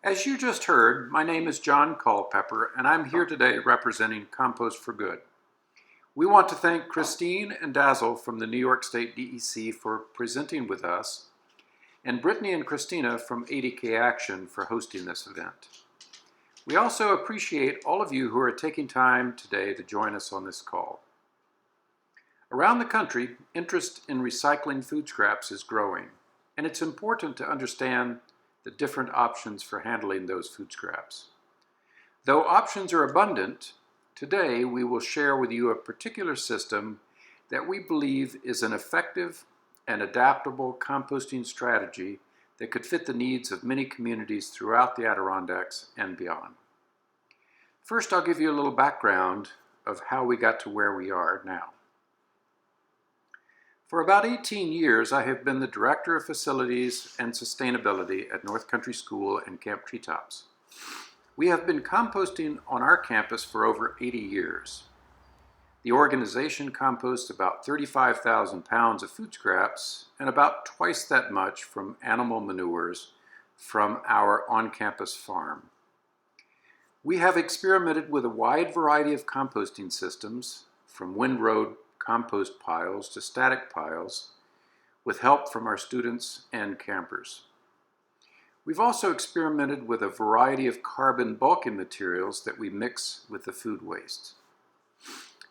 As you just heard, my name is John Culpepper, and I'm here today representing Compost for Good. We want to thank Christine and Dazzle from the New York State DEC for presenting with us, and Brittany and Christina from ADK Action for hosting this event. We also appreciate all of you who are taking time today to join us on this call. Around the country, interest in recycling food scraps is growing, and it's important to understand the different options for handling those food scraps. Though options are abundant, today we will share with you a particular system that we believe is an effective and adaptable composting strategy that could fit the needs of many communities throughout the Adirondacks and beyond. First, I'll give you a little background of how we got to where we are now. For about 18 years, I have been the Director of Facilities and Sustainability at North Country School and Camp Treetops. We have been composting on our campus for over 80 years. The organization composts about 35,000 pounds of food scraps and about twice that much from animal manures from our on-campus farm. We have experimented with a wide variety of composting systems, from windrow compost piles to static piles, with help from our students and campers. We've also experimented with a variety of carbon bulking materials that we mix with the food waste.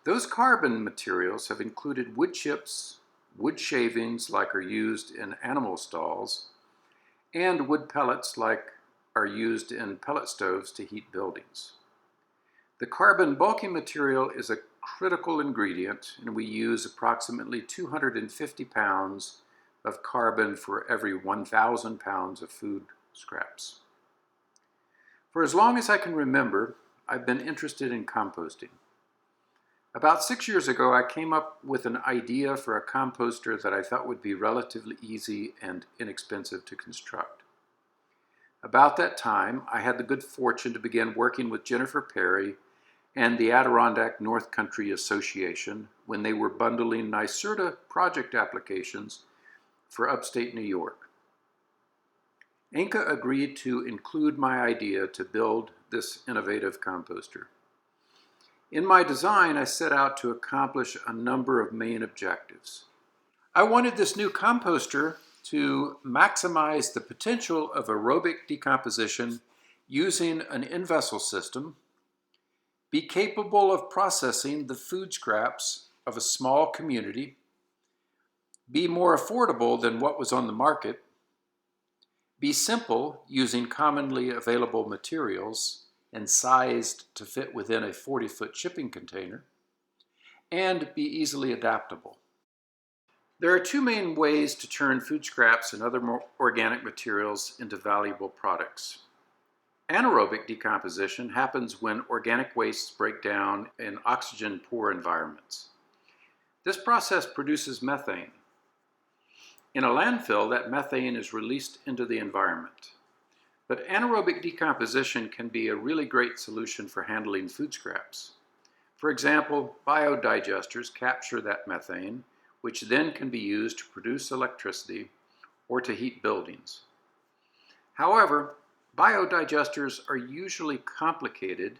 Those carbon materials have included wood chips, wood shavings like are used in animal stalls, and wood pellets like are used in pellet stoves to heat buildings. The carbon bulking material is a critical ingredient, and we use approximately 250 pounds of carbon for every 1,000 pounds of food scraps. For as long as I can remember, I've been interested in composting. About 6 years ago, I came up with an idea for a composter that I thought would be relatively easy and inexpensive to construct. About that time, I had the good fortune to begin working with Jennifer Perry and the Adirondack North Country Association when they were bundling NYSERDA project applications for upstate New York. ANCA agreed to include my idea to build this innovative composter. In my design, I set out to accomplish a number of main objectives. I wanted this new composter to maximize the potential of aerobic decomposition using an in-vessel system, be capable of processing the food scraps of a small community, be more affordable than what was on the market, be simple using commonly available materials and sized to fit within a 40-foot shipping container, and be easily adaptable. There are two main ways to turn food scraps and other more organic materials into valuable products. Anaerobic decomposition happens when organic wastes break down in oxygen-poor environments. This process produces methane. In a landfill, that methane is released into the environment. But anaerobic decomposition can be a really great solution for handling food scraps. For example, biodigesters capture that methane, which then can be used to produce electricity or to heat buildings. However, biodigesters are usually complicated,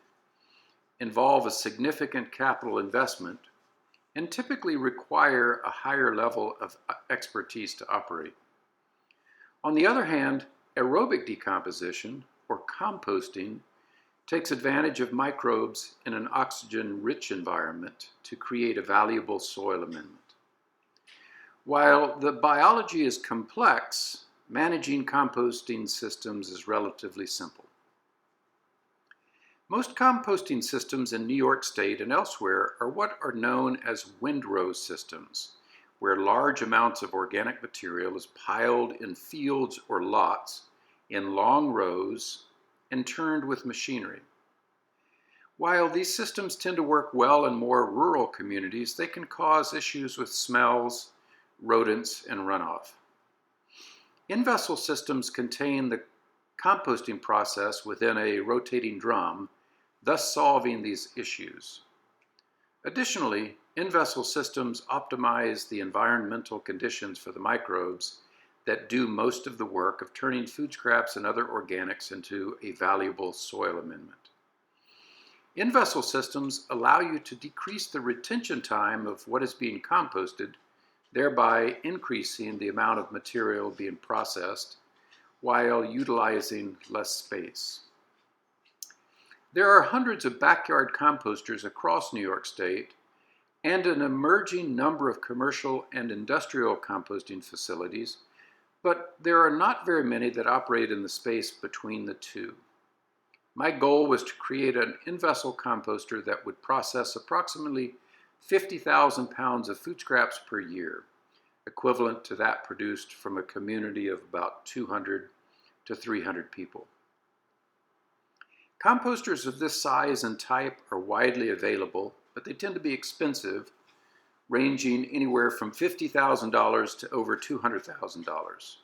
involve a significant capital investment, and typically require a higher level of expertise to operate. On the other hand, aerobic decomposition, or composting, takes advantage of microbes in an oxygen-rich environment to create a valuable soil amendment. While the biology is complex, managing composting systems is relatively simple. Most composting systems in New York State and elsewhere are what are known as windrow systems, where large amounts of organic material is piled in fields or lots in long rows and turned with machinery. While these systems tend to work well in more rural communities, they can cause issues with smells, rodents, and runoff. In-vessel systems contain the composting process within a rotating drum, thus solving these issues. Additionally, in-vessel systems optimize the environmental conditions for the microbes that do most of the work of turning food scraps and other organics into a valuable soil amendment. In-vessel systems allow you to decrease the retention time of what is being composted, thereby increasing the amount of material being processed while utilizing less space. There are hundreds of backyard composters across New York State and an emerging number of commercial and industrial composting facilities, but there are not very many that operate in the space between the two. My goal was to create an in-vessel composter that would process approximately 50,000 pounds of food scraps per year, equivalent to that produced from a community of about 200 to 300 people. Composters of this size and type are widely available, but they tend to be expensive, ranging anywhere from $50,000 to over $200,000.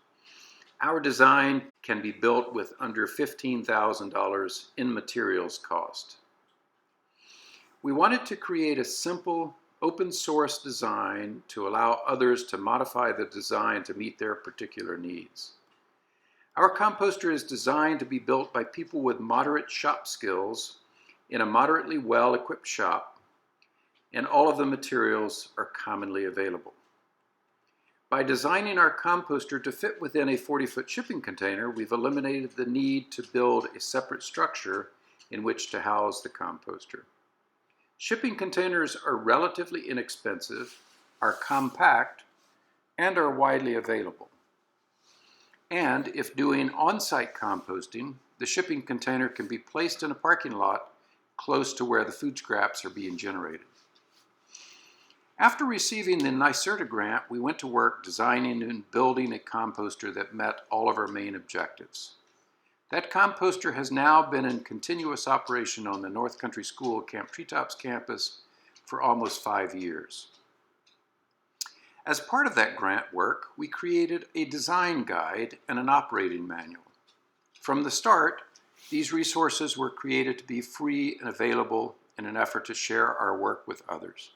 Our design can be built with under $15,000 in materials cost. We wanted to create a simple, open source design to allow others to modify the design to meet their particular needs. Our composter is designed to be built by people with moderate shop skills in a moderately well-equipped shop, and all of the materials are commonly available. By designing our composter to fit within a 40-foot shipping container, we've eliminated the need to build a separate structure in which to house the composter. Shipping containers are relatively inexpensive, are compact, and are widely available. And if doing on-site composting, the shipping container can be placed in a parking lot close to where the food scraps are being generated. After receiving the NYSERDA grant, we went to work designing and building a composter that met all of our main objectives. That composter has now been in continuous operation on the North Country School Camp Treetops campus for almost 5 years. As part of that grant work, we created a design guide and an operating manual. From the start, these resources were created to be free and available in an effort to share our work with others.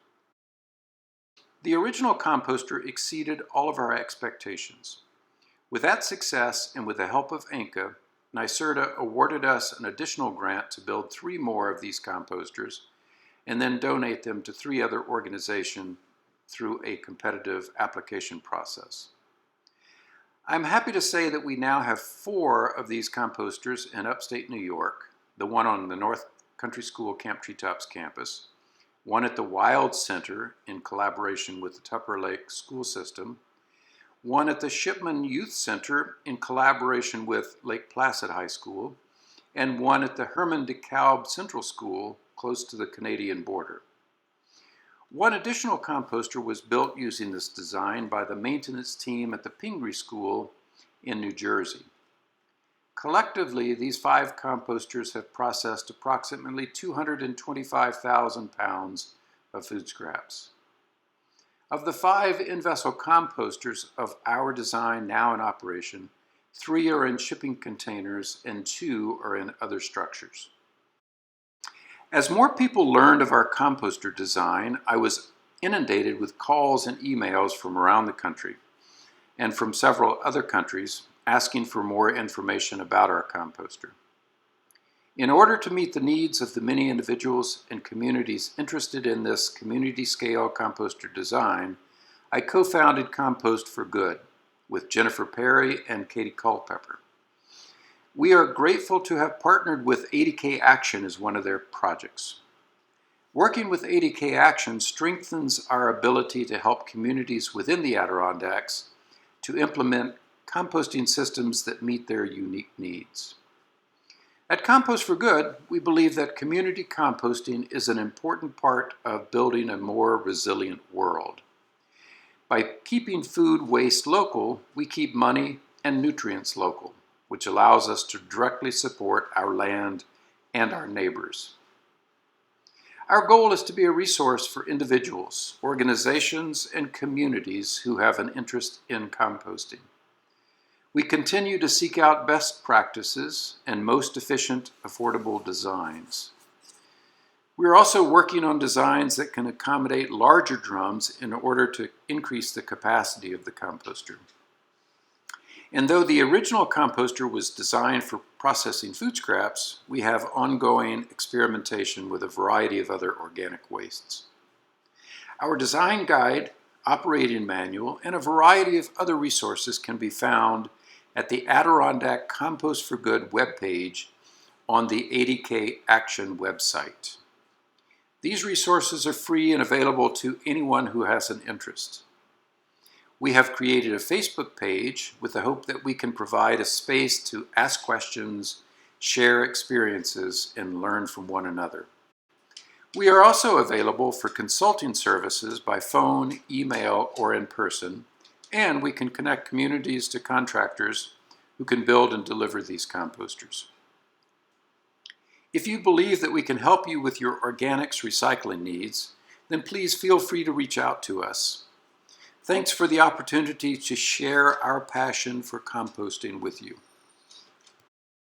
The original composter exceeded all of our expectations. With that success and with the help of INCA, NYSERDA awarded us an additional grant to build 3 more of these composters and then donate them to 3 other organizations through a competitive application process. I'm happy to say that we now have 4 of these composters in upstate New York, the one on the North Country School Camp Treetops campus, one at the Wild Center in collaboration with the Tupper Lake School System, one at the Shipman Youth Center in collaboration with Lake Placid High School, and one at the Herman DeKalb Central School close to the Canadian border. One additional composter was built using this design by the maintenance team at the Pingree School in New Jersey. Collectively, these 5 composters have processed approximately 225,000 pounds of food scraps. Of the 5 in-vessel composters of our design now in operation, 3 are in shipping containers and 2 are in other structures. As more people learned of our composter design, I was inundated with calls and emails from around the country and from several other countries asking for more information about our composter. In order to meet the needs of the many individuals and communities interested in this community-scale composter design, I co-founded Compost for Good with Jennifer Perry and Katie Culpepper. We are grateful to have partnered with 80K Action as one of their projects. Working with 80K Action strengthens our ability to help communities within the Adirondacks to implement composting systems that meet their unique needs. At Compost for Good, we believe that community composting is an important part of building a more resilient world. By keeping food waste local, we keep money and nutrients local, which allows us to directly support our land and our neighbors. Our goal is to be a resource for individuals, organizations, and communities who have an interest in composting. We continue to seek out best practices and most efficient, affordable designs. We are also working on designs that can accommodate larger drums in order to increase the capacity of the composter. And though the original composter was designed for processing food scraps, we have ongoing experimentation with a variety of other organic wastes. Our design guide, operating manual, and a variety of other resources can be found at the Adirondack Compost for Good webpage on the 80K Action website. These resources are free and available to anyone who has an interest. We have created a Facebook page with the hope that we can provide a space to ask questions, share experiences, and learn from one another. We are also available for consulting services by phone, email, or in person, and we can connect communities to contractors who can build and deliver these composters. If you believe that we can help you with your organics recycling needs, then please feel free to reach out to us. Thanks for the opportunity to share our passion for composting with you.